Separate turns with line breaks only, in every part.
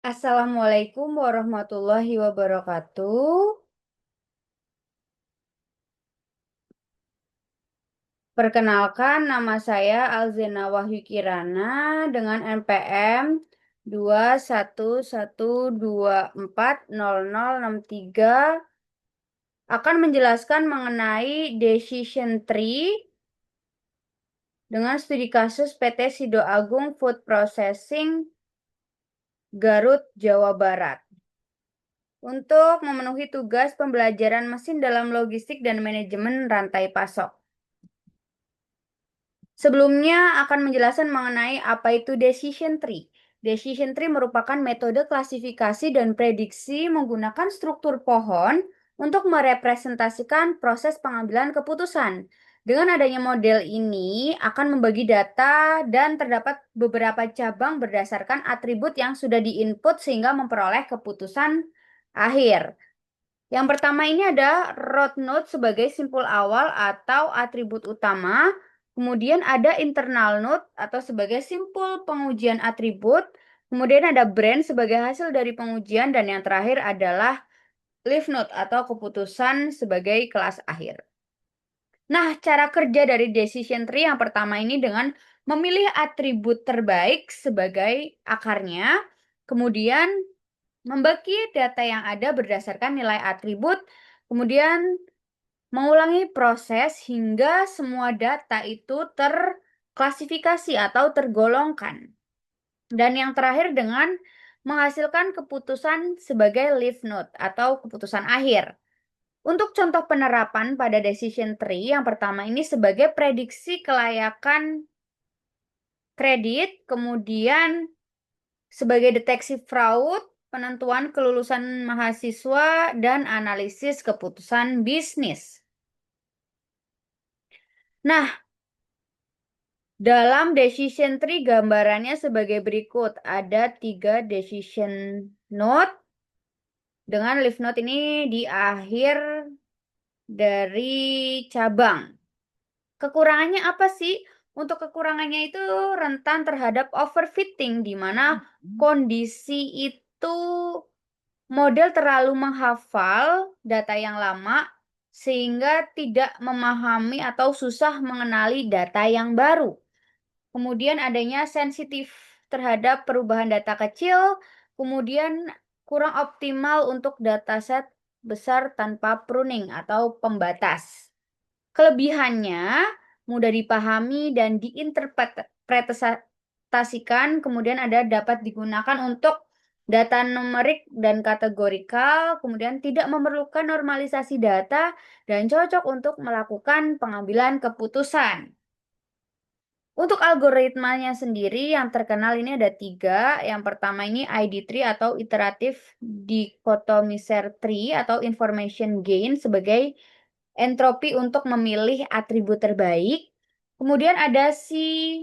Assalamualaikum warahmatullahi wabarakatuh. Perkenalkan, nama saya Alzena Wahyu Kirana dengan NPM 211240063 akan menjelaskan mengenai decision tree dengan studi kasus PT Sido Agung Food Processing Garut, Jawa Barat. Untuk memenuhi tugas pembelajaran mesin dalam logistik dan manajemen rantai pasok. Sebelumnya akan menjelaskan mengenai apa itu decision tree. Decision tree merupakan metode klasifikasi dan prediksi menggunakan struktur pohon untuk merepresentasikan proses pengambilan keputusan. Dengan adanya model ini akan membagi data dan terdapat beberapa cabang berdasarkan atribut yang sudah diinput sehingga memperoleh keputusan akhir. Yang pertama ini ada root node sebagai simpul awal atau atribut utama. Kemudian ada internal node atau sebagai simpul pengujian atribut. Kemudian ada branch sebagai hasil dari pengujian. Dan yang terakhir adalah leaf node atau keputusan sebagai kelas akhir. Nah, cara kerja dari decision tree yang pertama ini dengan memilih atribut terbaik sebagai akarnya. Kemudian membagi data yang ada berdasarkan nilai atribut, kemudian mengulangi proses hingga semua data itu terklasifikasi atau tergolongkan. Dan yang terakhir dengan menghasilkan keputusan sebagai leaf node atau keputusan akhir. Untuk contoh penerapan pada decision tree, yang pertama ini sebagai prediksi kelayakan kredit, kemudian sebagai deteksi fraud, penentuan kelulusan mahasiswa, dan analisis keputusan bisnis. Nah, dalam decision tree gambarannya sebagai berikut. Ada 3 decision node. Dengan leaf node ini di akhir dari cabang. Kekurangannya apa sih? Untuk kekurangannya itu rentan terhadap overfitting, di mana kondisi itu model terlalu menghafal data yang lama sehingga tidak memahami atau susah mengenali data yang baru. Kemudian adanya sensitif terhadap perubahan data kecil, kemudian kurang optimal untuk dataset besar tanpa pruning atau pembatas. Kelebihannya mudah dipahami dan diinterpretasikan, kemudian ada dapat digunakan untuk data numerik dan kategorikal, kemudian tidak memerlukan normalisasi data, dan cocok untuk melakukan pengambilan keputusan. Untuk algoritmanya sendiri yang terkenal ini ada 3. Yang pertama ini ID tree atau iteratif dichotomizer tree atau information gain sebagai entropi untuk memilih atribut terbaik. Kemudian ada si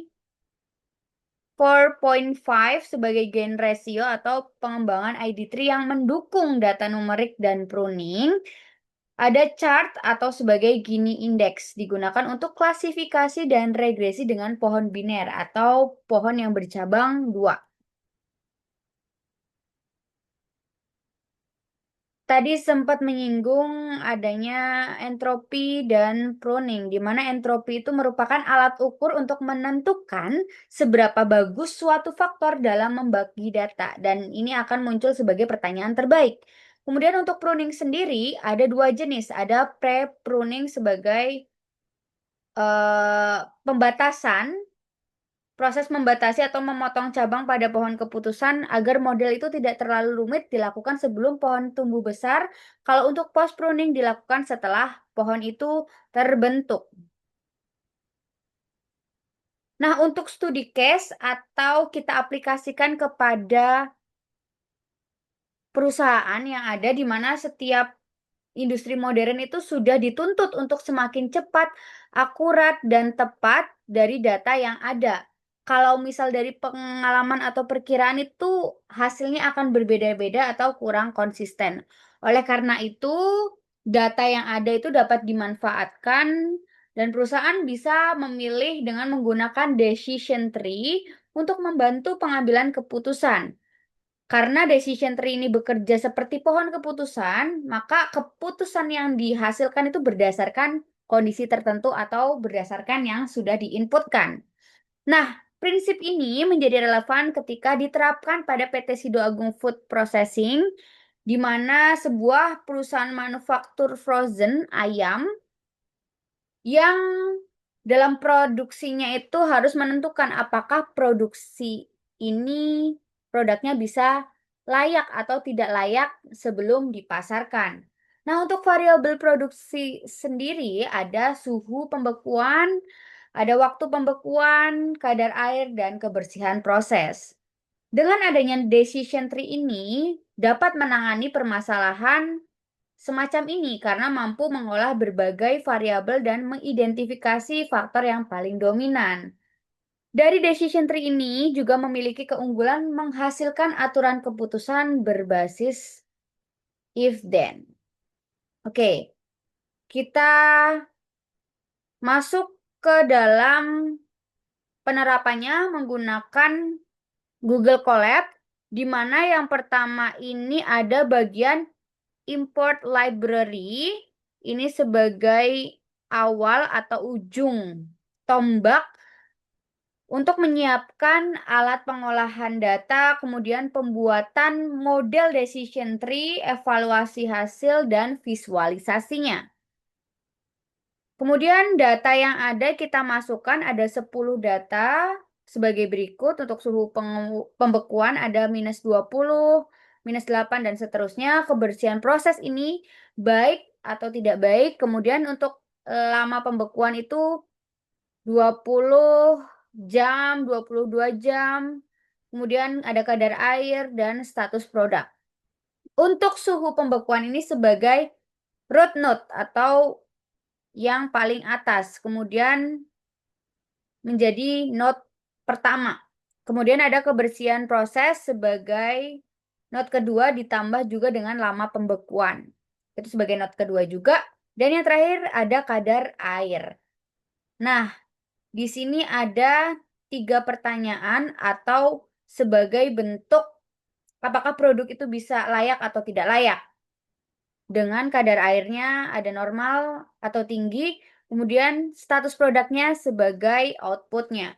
4.5 sebagai gain ratio atau pengembangan ID tree yang mendukung data numerik dan pruning. Ada chart atau sebagai Gini index digunakan untuk klasifikasi dan regresi dengan pohon biner atau pohon yang bercabang 2. Tadi sempat menyinggung adanya entropi dan pruning, di mana entropi itu merupakan alat ukur untuk menentukan seberapa bagus suatu faktor dalam membagi data, dan ini akan muncul sebagai pertanyaan terbaik. Kemudian untuk pruning sendiri ada 2 jenis, ada pre-pruning sebagai pembatasan, proses membatasi atau memotong cabang pada pohon keputusan agar model itu tidak terlalu rumit dilakukan sebelum pohon tumbuh besar. Kalau untuk post pruning dilakukan setelah pohon itu terbentuk. Nah, untuk studi case atau kita aplikasikan kepada perusahaan yang ada di mana setiap industri modern itu sudah dituntut untuk semakin cepat, akurat, dan tepat dari data yang ada. Kalau misal dari pengalaman atau perkiraan itu hasilnya akan berbeda-beda atau kurang konsisten. Oleh karena itu, data yang ada itu dapat dimanfaatkan dan perusahaan bisa memilih dengan menggunakan decision tree untuk membantu pengambilan keputusan. Karena decision tree ini bekerja seperti pohon keputusan, maka keputusan yang dihasilkan itu berdasarkan kondisi tertentu atau berdasarkan yang sudah diinputkan. Nah, prinsip ini menjadi relevan ketika diterapkan pada PT Sido Agung Food Processing, di mana sebuah perusahaan manufaktur frozen ayam yang dalam produksinya itu harus menentukan apakah produksi ini produknya bisa layak atau tidak layak sebelum dipasarkan. Nah, untuk variabel produksi sendiri ada suhu pembekuan, ada waktu pembekuan, kadar air, dan kebersihan proses. Dengan adanya decision tree ini dapat menangani permasalahan semacam ini karena mampu mengolah berbagai variabel dan mengidentifikasi faktor yang paling dominan. Dari decision tree ini juga memiliki keunggulan menghasilkan aturan keputusan berbasis if then. Oke, kita masuk ke dalam penerapannya menggunakan Google Colab, di mana yang pertama ini ada bagian import library. Ini sebagai awal atau ujung tombak untuk menyiapkan alat pengolahan data, kemudian pembuatan model decision tree, evaluasi hasil, dan visualisasinya. Kemudian data yang ada kita masukkan ada 10 data sebagai berikut. Untuk suhu pembekuan ada -20, -8, dan seterusnya. Kebersihan proses ini baik atau tidak baik. Kemudian untuk lama pembekuan itu 20 jam, 22 jam. Kemudian ada kadar air dan status produk. Untuk suhu pembekuan ini sebagai root node atau yang paling atas, kemudian menjadi node pertama. Kemudian ada kebersihan proses sebagai node kedua ditambah juga dengan lama pembekuan. Itu sebagai node kedua juga. Dan yang terakhir ada kadar air. Nah, di sini ada 3 pertanyaan atau sebagai bentuk apakah produk itu bisa layak atau tidak layak. Dengan kadar airnya ada normal atau tinggi, kemudian status produknya sebagai outputnya.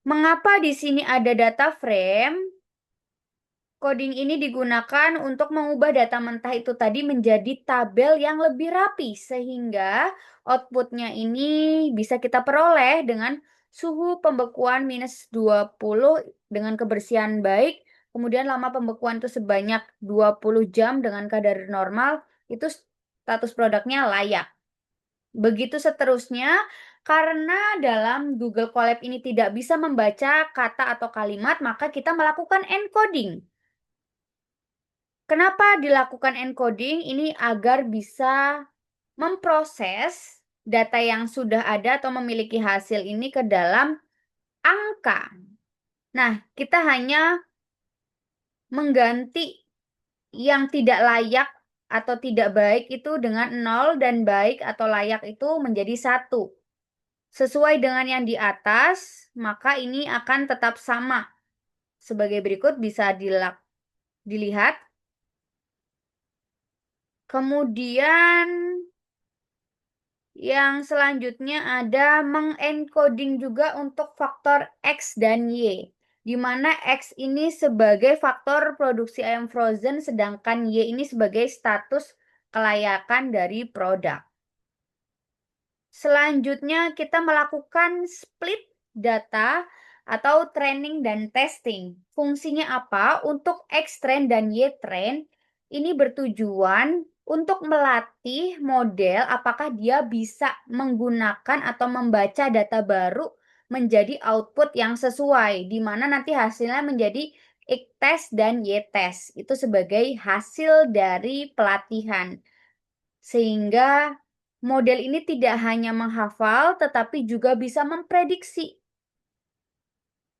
Mengapa di sini ada data frame? Coding ini digunakan untuk mengubah data mentah itu tadi menjadi tabel yang lebih rapi, sehingga outputnya ini bisa kita peroleh dengan suhu pembekuan -20 dengan kebersihan baik, kemudian lama pembekuan itu sebanyak 20 jam dengan kadar normal, itu status produknya layak. Begitu seterusnya, karena dalam Google Colab ini tidak bisa membaca kata atau kalimat, maka kita melakukan encoding. Kenapa dilakukan encoding? Ini agar bisa memproses data yang sudah ada atau memiliki hasil ini ke dalam angka. Nah, kita hanya mengganti yang tidak layak atau tidak baik itu dengan 0 dan baik atau layak itu menjadi 1. Sesuai dengan yang di atas, maka ini akan tetap sama. Sebagai berikut bisa dilihat. Kemudian yang selanjutnya ada mengencoding juga untuk faktor X dan Y, di mana X ini sebagai faktor produksi ayam frozen, sedangkan Y ini sebagai status kelayakan dari produk. Selanjutnya kita melakukan split data atau training dan testing. Fungsinya apa? Untuk X train dan Y train ini bertujuan untuk melatih model apakah dia bisa menggunakan atau membaca data baru menjadi output yang sesuai, di mana nanti hasilnya menjadi X test dan Y test. Itu sebagai hasil dari pelatihan. Sehingga model ini tidak hanya menghafal, tetapi juga bisa memprediksi.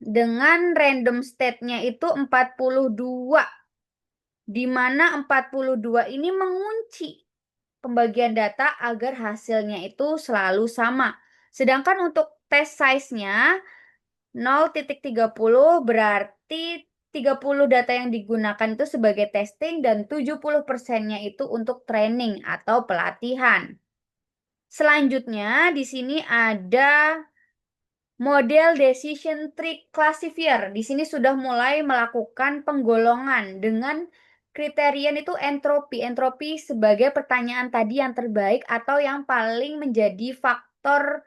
Dengan random state-nya itu 42, di mana 42 ini mengunci pembagian data agar hasilnya itu selalu sama. Sedangkan untuk test size-nya 0,30 berarti 30 data yang digunakan itu sebagai testing dan 70%-nya itu untuk training atau pelatihan. Selanjutnya di sini ada model decision tree classifier. Di sini sudah mulai melakukan penggolongan dengan kriterian itu entropi. Entropi sebagai pertanyaan tadi yang terbaik atau yang paling menjadi faktor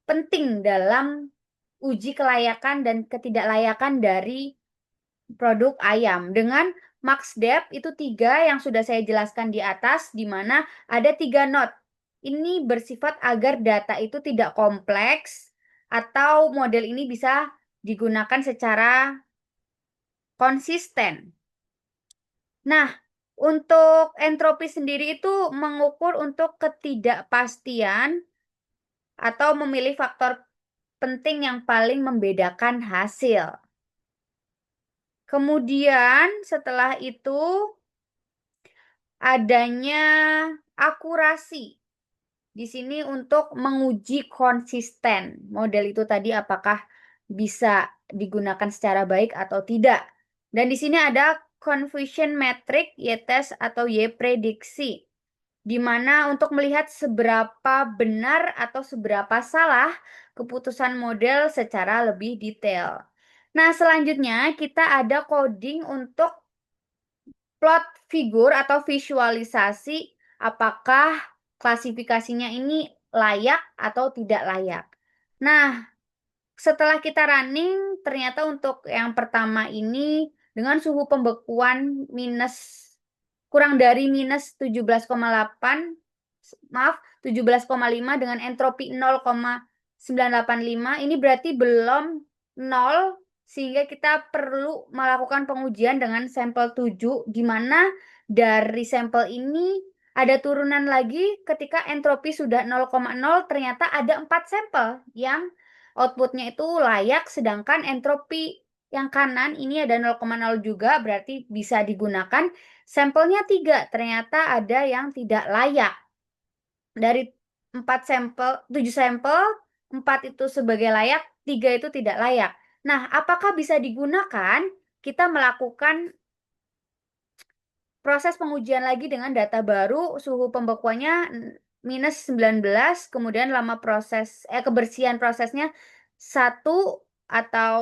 penting dalam uji kelayakan dan ketidaklayakan dari produk ayam. Dengan max depth itu 3 yang sudah saya jelaskan di atas, di mana ada 3 node. Ini bersifat agar data itu tidak kompleks atau model ini bisa digunakan secara konsisten. Nah, untuk entropi sendiri itu mengukur untuk ketidakpastian atau memilih faktor penting yang paling membedakan hasil. Kemudian setelah itu adanya akurasi. Di sini untuk menguji konsisten. Model itu tadi apakah bisa digunakan secara baik atau tidak. Dan di sini ada confusion metric, Y-test atau Y-prediksi. Di mana untuk melihat seberapa benar atau seberapa salah keputusan model secara lebih detail. Nah, selanjutnya kita ada coding untuk plot figur atau visualisasi apakah klasifikasinya ini layak atau tidak layak. Nah, setelah kita running, ternyata untuk yang pertama ini dengan suhu pembekuan kurang dari minus 17,8, maaf, 17,5 dengan entropi 0,985, ini berarti belum 0, sehingga kita perlu melakukan pengujian dengan sampel 7, di mana dari sampel ini ada turunan lagi ketika entropi sudah 0,0, ternyata ada 4 sampel yang outputnya itu layak, sedangkan entropi yang kanan ini ada 0,0 juga, berarti bisa digunakan. Sampelnya 3, ternyata ada yang tidak layak. Dari 7 sampel, 4 itu sebagai layak, 3 itu tidak layak. Nah, apakah bisa digunakan? Kita melakukan proses pengujian lagi dengan data baru, suhu pembekuannya minus 19, kemudian lama kebersihan prosesnya 1 atau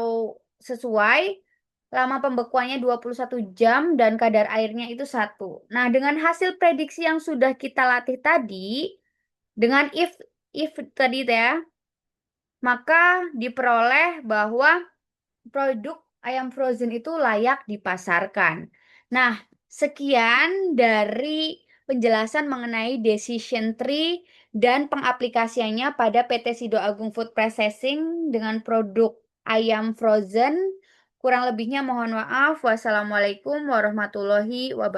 sesuai, lama pembekuannya 21 jam, dan kadar airnya itu 1. Nah, dengan hasil prediksi yang sudah kita latih tadi, dengan if tadi ya, maka diperoleh bahwa produk ayam frozen itu layak dipasarkan. Nah, sekian dari penjelasan mengenai decision tree dan pengaplikasiannya pada PT Sido Agung Food Processing dengan produk ayam frozen. Kurang lebihnya mohon maaf. Wassalamualaikum warahmatullahi wabarakatuh.